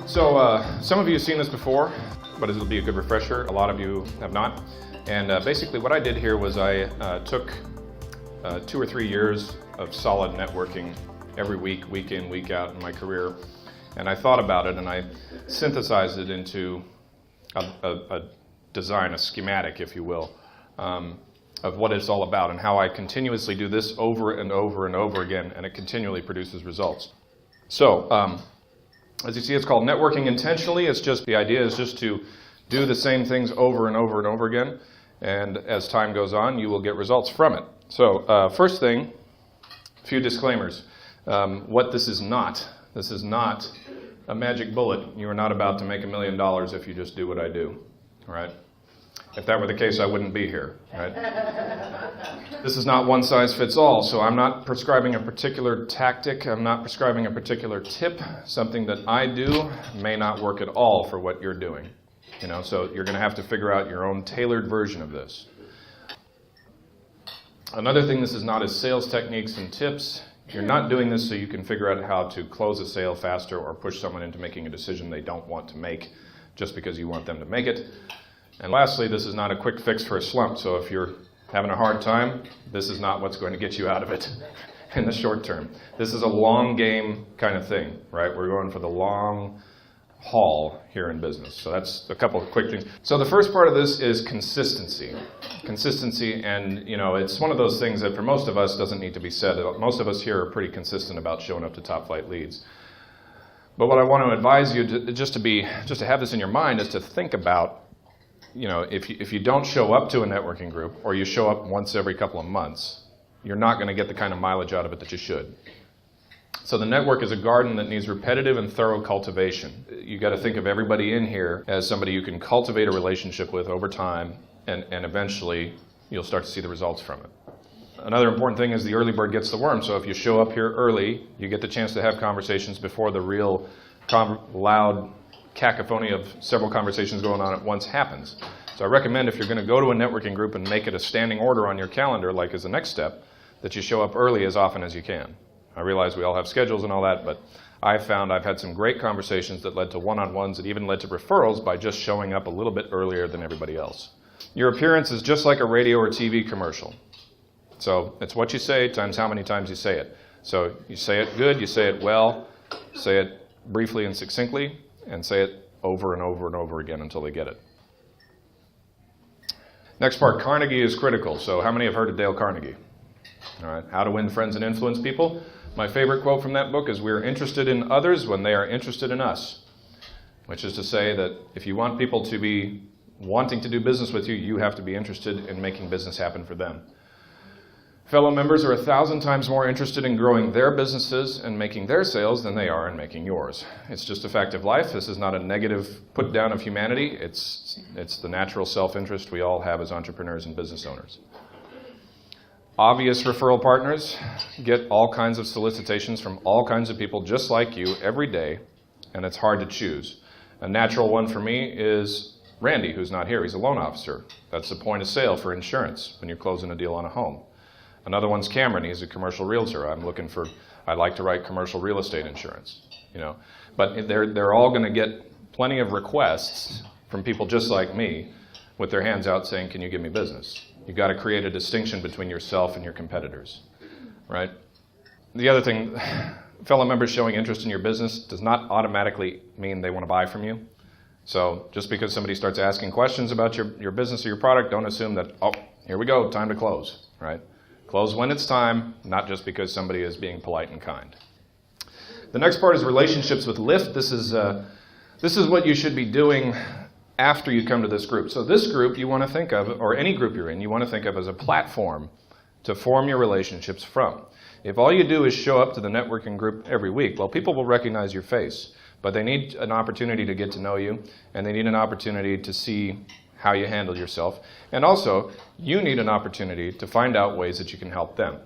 So some of you have seen this before, but it'll be a good refresher. A lot of you have not. And basically what I did here was I took 2 or 3 years of solid networking every week, week in, week out in my career. And I thought about it and I synthesized it into a design, a schematic, if you will, of what it's all about and how I continuously do this over and over and over again, and it continually produces results. So, as you see, it's called networking intentionally. It's just, the idea is just to do the same things over and over and over again, and as time goes on, you will get results from it. So, first thing, a few disclaimers. What this is not a magic bullet. You are not about to make $1 million if you just do what I do, all right? If that were the case, I wouldn't be here, right? This is not one size fits all, so I'm not prescribing a particular tactic. I'm not prescribing a particular tip. Something that I do may not work at all for what you're doing. You know, so you're going to have to figure out your own tailored version of this. Another thing, this is not as sales techniques and tips. You're not doing this so you can figure out how to close a sale faster or push someone into making a decision they don't want to make just because you want them to make it. And lastly, this is not a quick fix for a slump. So if you're having a hard time, this is not what's going to get you out of it in the short term. This is a long game kind of thing, right? We're going for the long haul here in business. So that's a couple of quick things. So the first part of this is consistency. Consistency, and you know, it's one of those things that for most of us doesn't need to be said. Most of us here are pretty consistent about showing up to top flight leads. But what I want to advise you to, just to have this in your mind is to think about, you know, if you don't show up to a networking group, or you show up once every couple of months, you're not going to get the kind of mileage out of it that you should. So the network is a garden that needs repetitive and thorough cultivation. You got to think of everybody in here as somebody you can cultivate a relationship with over time, and eventually you'll start to see the results from it. Another important thing is the early bird gets the worm. So if you show up here early, you get the chance to have conversations before the real loud cacophony of several conversations going on at once happens. So I recommend, if you're going to go to a networking group and make it a standing order on your calendar, like as the next step, that you show up early as often as you can. I realize we all have schedules and all that, but I've had some great conversations that led to one-on-ones that even led to referrals by just showing up a little bit earlier than everybody else. Your appearance is just like a radio or TV commercial. So it's what you say times how many times you say it. So you say it good, you say it well, say it briefly and succinctly, and say it over and over and over again until they get it. Next part, Carnegie is critical. So how many have heard of Dale Carnegie? All right, How to Win Friends and Influence People. My favorite quote from that book is, "We are interested in others when they are interested in us," which is to say that if you want people to be wanting to do business with you, you have to be interested in making business happen for them. Fellow members are 1,000 times more interested in growing their businesses and making their sales than they are in making yours. It's just a fact of life. This is not a negative put down of humanity. It's the natural self-interest we all have as entrepreneurs and business owners. Obvious referral partners get all kinds of solicitations from all kinds of people just like you every day, and it's hard to choose. A natural one for me is Randy, who's not here. He's a loan officer. That's the point of sale for insurance when you're closing a deal on a home. Another one's Cameron. He's a commercial realtor. I like to write commercial real estate insurance, you know. But they're all going to get plenty of requests from people just like me with their hands out saying, "Can you give me business?" You've got to create a distinction between yourself and your competitors, right? The other thing, fellow members showing interest in your business does not automatically mean they want to buy from you. So just because somebody starts asking questions about your business or your product, don't assume that, oh, here we go, time to close, right? Close when it's time, not just because somebody is being polite and kind. The next part is relationships with lift. This is what you should be doing after you come to this group. So this group you want to think of, or any group you're in, you want to think of as a platform to form your relationships from. If all you do is show up to the networking group every week, well, people will recognize your face, but they need an opportunity to get to know you, and they need an opportunity to see how you handle yourself. And also, you need an opportunity to find out ways that you can help them.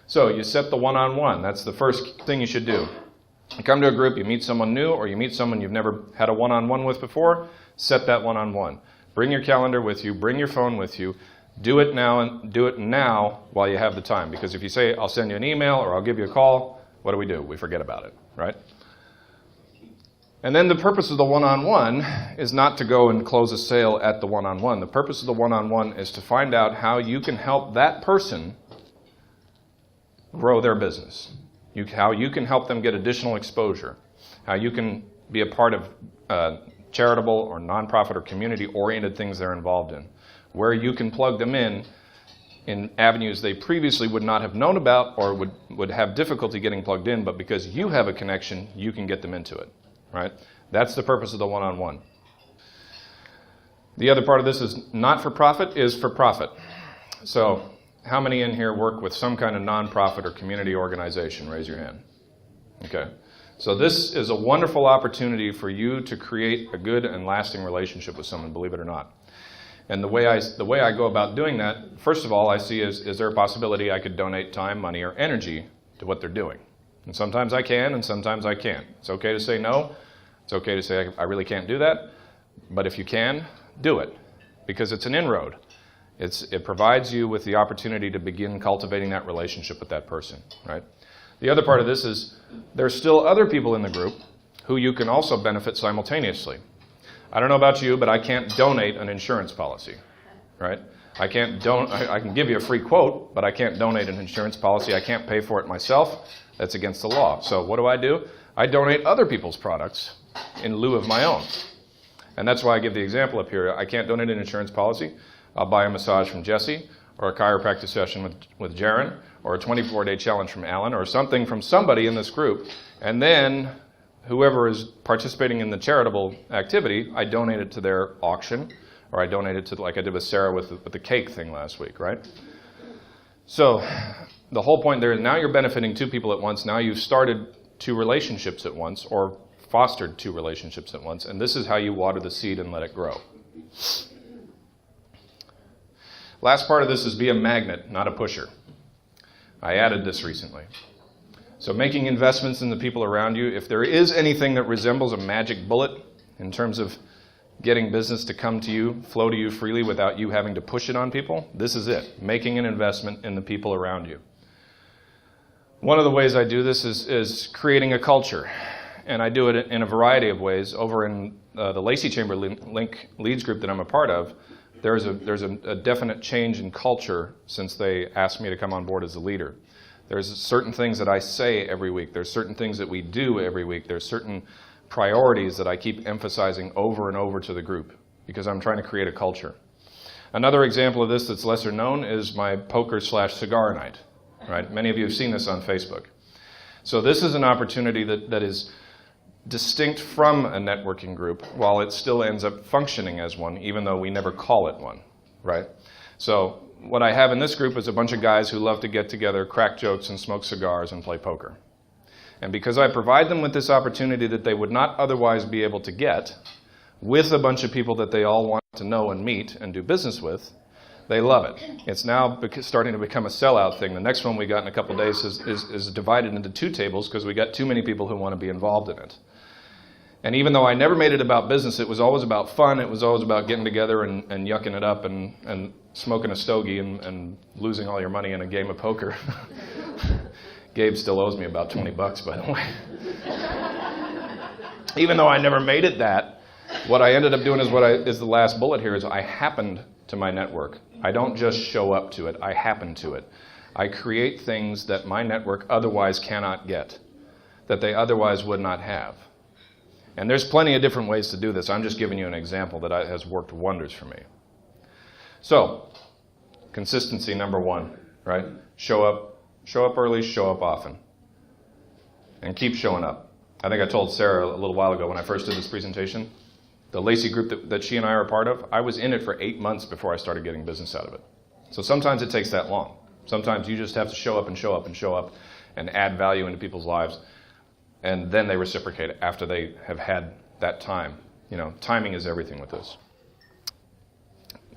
So you set the one-on-one. That's the first thing you should do. You come to a group, you meet someone new, or you meet someone you've never had a one-on-one with before, set that one-on-one. Bring your calendar with you, bring your phone with you. Do it now, and do it now while you have the time. Because if you say, I'll send you an email or I'll give you a call, what do? We forget about it, right? And then the purpose of the one-on-one is not to go and close a sale at the one-on-one. The purpose of the one-on-one is to find out how you can help that person grow their business, how you can help them get additional exposure, how you can be a part of charitable or nonprofit or community-oriented things they're involved in, where you can plug them in avenues they previously would not have known about or would have difficulty getting plugged in, but because you have a connection, you can get them into it, right? That's the purpose of the one-on-one. The other part of this is not for profit is for profit. So how many in here work with some kind of nonprofit or community organization? Raise your hand. Okay. So this is a wonderful opportunity for you to create a good and lasting relationship with someone, believe it or not. And the way I go about doing that, first of all, I see is there a possibility I could donate time, money, or energy to what they're doing? And sometimes I can, and sometimes I can't. It's okay to say no. It's okay to say I really can't do that. But if you can, do it, because it's an inroad. It provides you with the opportunity to begin cultivating that relationship with that person, right? The other part of this is there's still other people in the group who you can also benefit simultaneously. I don't know about you, but I can't donate an insurance policy, right? I can give you a free quote, but I can't donate an insurance policy. I can't pay for it myself. That's against the law. So what do? I donate other people's products in lieu of my own. And that's why I give the example up here. I can't donate an insurance policy. I'll buy a massage from Jesse, or a chiropractic session with Jaron, or a 24-day challenge from Alan, or something from somebody in this group. And then whoever is participating in the charitable activity, I donate it to their auction, or I donate it to, like I did with Sarah with the cake thing last week, right? So the whole point there is now you're benefiting two people at once. Now you've started two relationships at once, or fostered two relationships at once, and this is how you water the seed and let it grow. Last part of this is be a magnet, not a pusher. I added this recently. So making investments in the people around you, if there is anything that resembles a magic bullet in terms of getting business to come to you, flow to you freely without you having to push it on people, this is it, making an investment in the people around you. One of the ways I do this is creating a culture, and I do it in a variety of ways. Over in the Lacey Chamber Link Leads group that I'm a part of, there's a definite change in culture since they asked me to come on board as a leader. There's certain things that I say every week. There's certain things that we do every week. There's certain priorities that I keep emphasizing over and over to the group because I'm trying to create a culture. Another example of this that's lesser known is my poker/cigar night. Right? Many of you have seen this on Facebook. So this is an opportunity that is distinct from a networking group while it still ends up functioning as one, even though we never call it one. Right? So what I have in this group is a bunch of guys who love to get together, crack jokes, and smoke cigars and play poker. And because I provide them with this opportunity that they would not otherwise be able to get, with a bunch of people that they all want to know and meet and do business with, they love it. It's now starting to become a sellout thing. The next one we got in a couple of days is divided into two tables because we got too many people who want to be involved in it. And even though I never made it about business, it was always about fun. It was always about getting together and yucking it up and smoking a stogie and losing all your money in a game of poker. Gabe still owes me about $20, by the way. Even though I never made it that, what I ended up doing is the last bullet here is I happened to my network. I don't just show up to it. I happen to it. I create things that my network otherwise cannot get, that they otherwise would not have. And there's plenty of different ways to do this. I'm just giving you an example that has worked wonders for me. So, consistency, number one, right? Show up early, show up often. And keep showing up. I think I told Sarah a little while ago when I first did this presentation, the Lacey group that she and I are a part of, I was in it for 8 months before I started getting business out of it. So sometimes it takes that long. Sometimes you just have to show up and show up and show up and add value into people's lives. And then they reciprocate after they have had that time. You know, timing is everything with this.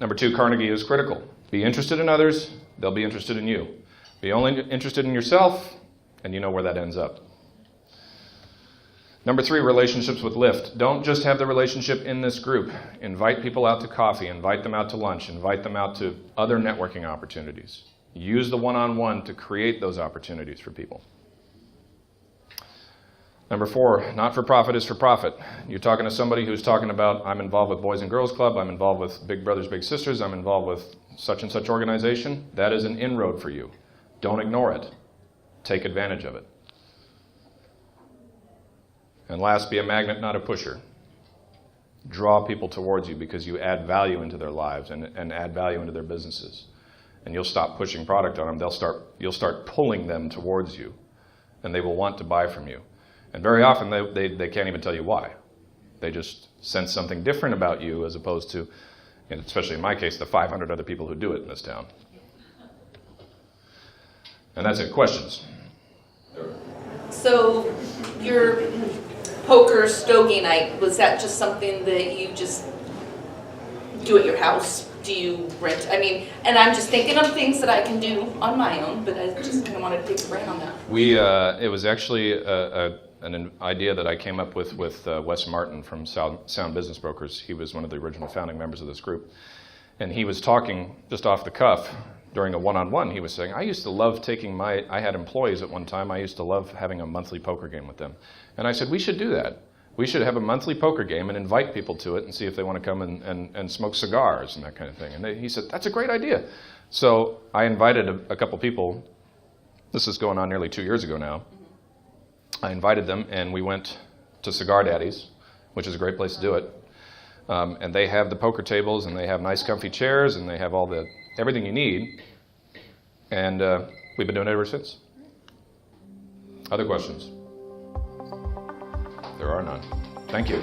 Number two, Carnegie is critical. Be interested in others, they'll be interested in you. Be only interested in yourself, and you know where that ends up. Number three, relationships with Lyft. Don't just have the relationship in this group. Invite people out to coffee, invite them out to lunch, invite them out to other networking opportunities. Use the one-on-one to create those opportunities for people. Number 4, not for profit is for profit. You're talking to somebody who's talking about, I'm involved with Boys and Girls Club, I'm involved with Big Brothers Big Sisters, I'm involved with such and such organization. That is an inroad for you. Don't ignore it. Take advantage of it. And last, be a magnet, not a pusher. Draw people towards you because you add value into their lives and add value into their businesses. And you'll stop pushing product on them. You'll start pulling them towards you, and they will want to buy from you. And very often they can't even tell you why. They just sense something different about you as opposed to, and especially in my case, the 500 other people who do it in this town. And that's it. Questions? So your poker stogie night, was that just something that you just do at your house? Do you rent? I mean, and I'm just thinking of things that I can do on my own, but I just kind of wanted to pick your brain on that. It was actually an idea that I came up with Wes Martin from Sound Business Brokers. He was one of the original founding members of this group. And he was talking just off the cuff during a one-on-one. He was saying, I used to love I had employees at one time, I used to love having a monthly poker game with them. And I said, we should do that. We should have a monthly poker game and invite people to it and see if they want to come and smoke cigars and that kind of thing. And he said, that's a great idea. So I invited a couple people. This is going on nearly 2 years ago now. I invited them, and we went to Cigar Daddy's, which is a great place to do it. And they have the poker tables, and they have nice comfy chairs, and they have everything you need. And we've been doing it ever since. Other questions? There are none. Thank you.